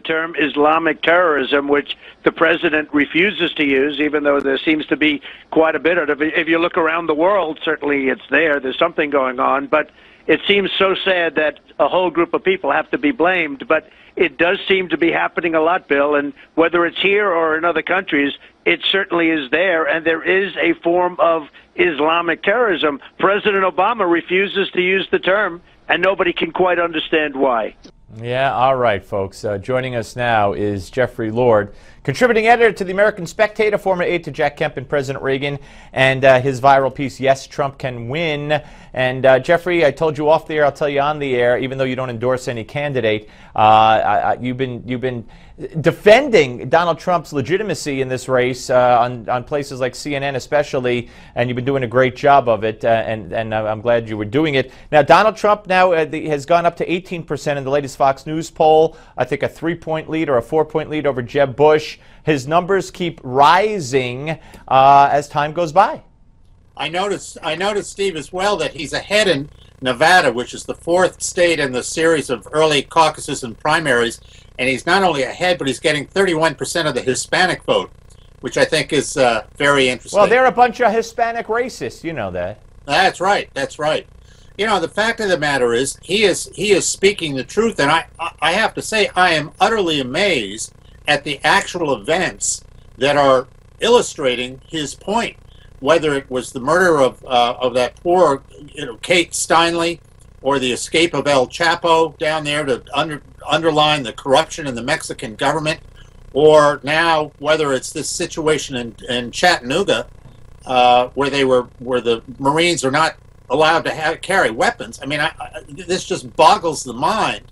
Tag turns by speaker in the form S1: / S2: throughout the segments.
S1: term Islamic terrorism, which the president refuses to use, even though there seems to be quite a bit of it. If you look around the world, certainly it's there. There's something going on, but it seems so sad that a whole group of people have to be blamed. But it does seem to be happening a lot, Bill, and whether it's here or in other countries, it certainly is there, and there is a form of Islamic terrorism. President Obama refuses to use the term, and nobody can quite understand why.
S2: Yeah, all right, folks. Joining us now is Jeffrey Lord, contributing editor to the American Spectator, former aide to Jack Kemp and President Reagan, and his viral piece, Yes, Trump Can Win. And Jeffrey, I told you off the air, I'll tell you on the air, even though you don't endorse any candidate, you've been defending Donald Trump's legitimacy in this race on places like CNN especially, and you've been doing a great job of it, and I'm glad you were doing it. Now, Donald Trump now has gone up to 18% in the latest Fox News poll. I think a 3-point lead or a 4-point lead over Jeb Bush. His numbers keep rising as time goes by.
S3: I noticed, Steve, as well, that he's ahead in Nevada, which is the 4th state in the series of early caucuses and primaries. And he's not only ahead, but he's getting 31% of the Hispanic vote, which I think is very interesting.
S2: Well, they're a bunch of Hispanic racists, you know that.
S3: That's right. That's right. You know, the fact of the matter is, he is speaking the truth, and I have to say, I am utterly amazed at the actual events that are illustrating his point. Whether it was the murder of that poor, Kate Steinle, or the escape of El Chapo down there to underline the corruption in the Mexican government, or now whether it's this situation in Chattanooga, where the Marines are not allowed to carry weapons. I mean, this just boggles the mind.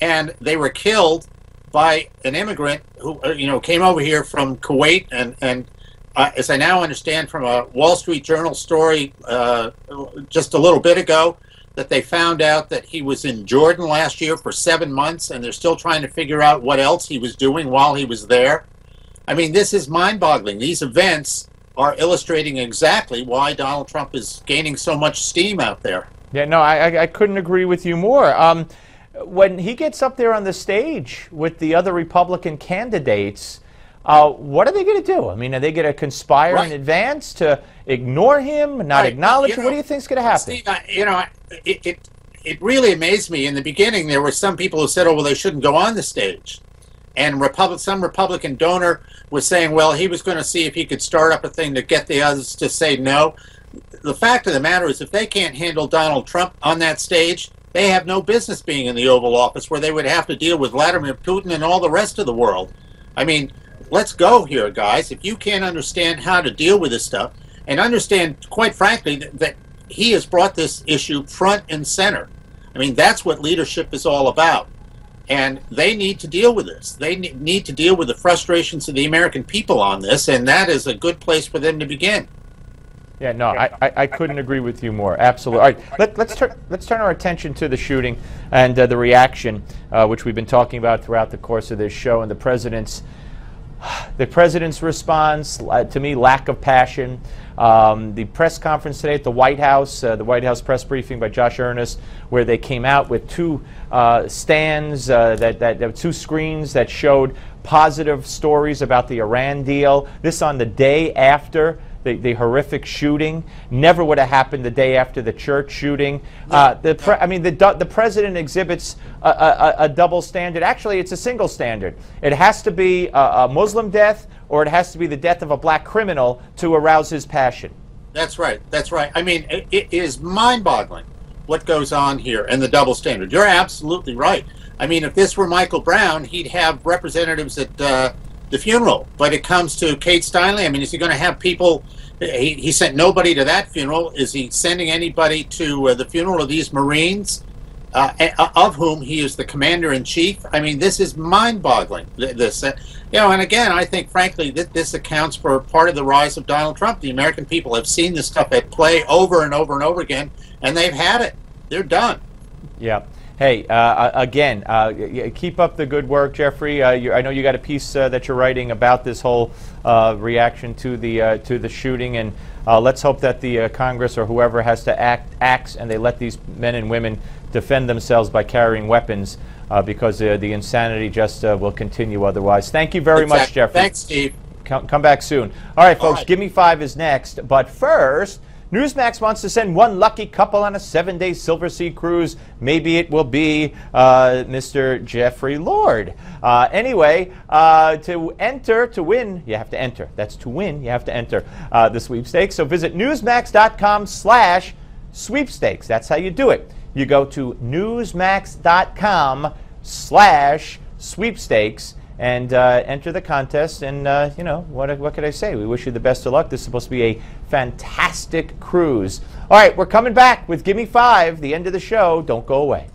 S3: And they were killed by an immigrant who came over here from Kuwait, and as I now understand from a Wall Street Journal story just a little bit ago, that they found out that he was in Jordan last year for 7 months, and they're still trying to figure out what else he was doing while he was there. I mean, this is mind-boggling. These events are illustrating exactly why Donald Trump is gaining so much steam out there.
S2: Yeah, no, I couldn't agree with you more. When he gets up there on the stage with the other Republican candidates, what are they going to do? I mean, are they going to conspire in advance to ignore him, not acknowledge him? What do you think is going to happen?
S3: Steve, it really amazed me. In the beginning, there were some people who said, oh, well, they shouldn't go on the stage. And some Republican donor was saying, well, he was going to see if he could start up a thing to get the others to say no. The fact of the matter is, if they can't handle Donald Trump on that stage, they have no business being in the Oval Office, where they would have to deal with Vladimir Putin and all the rest of the world. I mean, let's go here, guys. If you can't understand how to deal with this stuff, and understand, quite frankly, that he has brought this issue front and center. I mean, that's what leadership is all about. And they need to deal with this. They need to deal with the frustrations of the American people on this, and that is a good place for them to begin.
S2: Yeah, no, I couldn't agree with you more. Absolutely. All right, let's turn our attention to the shooting and the reaction, which we've been talking about throughout the course of this show, and the president's response, to me, lack of passion. The press conference today at the White House press briefing by Josh Earnest, where they came out with two stands, two screens that showed positive stories about the Iran deal. This on the day after the horrific shooting. Never would have happened the day after the church shooting. The president exhibits a double standard. Actually, it's a single standard. It has to be a Muslim death, or it has to be the death of a black criminal to arouse his passion.
S3: That's right. That's right. I mean, it is mind-boggling what goes on here and the double standard. You're absolutely right. I mean, if this were Michael Brown, he'd have representatives at the funeral. But it comes to Kate Steinle. I mean, is he going to have people? He sent nobody to that funeral. Is he sending anybody to the funeral of these Marines, of whom he is the commander-in-chief? I mean, this is mind-boggling. And again, I think, frankly, that this accounts for part of the rise of Donald Trump. The American people have seen this stuff at play over and over and over again, and they've had it. They're done.
S2: Yeah. Hey, again, keep up the good work, Jeffrey. I know you got a piece that you're writing about this whole reaction to the shooting, and let's hope that the Congress or whoever has to acts, and they let these men and women defend themselves by carrying weapons. because the insanity just will continue otherwise. Thank you very much, Jeffrey.
S3: Thanks, Steve.
S2: Come back soon. All right, folks,
S3: All right.
S2: Give Me 5 is next. But first, Newsmax wants to send one lucky couple on a 7-day Silver Sea cruise. Maybe it will be Mr. Jeffrey Lord. Anyway, to enter, to win, you have to enter. That's to win, you have to enter the sweepstakes. So visit newsmax.com/sweepstakes. That's how you do it. You go to newsmax.com/sweepstakes and enter the contest. And, you know, what could I say? We wish you the best of luck. This is supposed to be a fantastic cruise. All right, we're coming back with Give Me 5, the end of the show. Don't go away.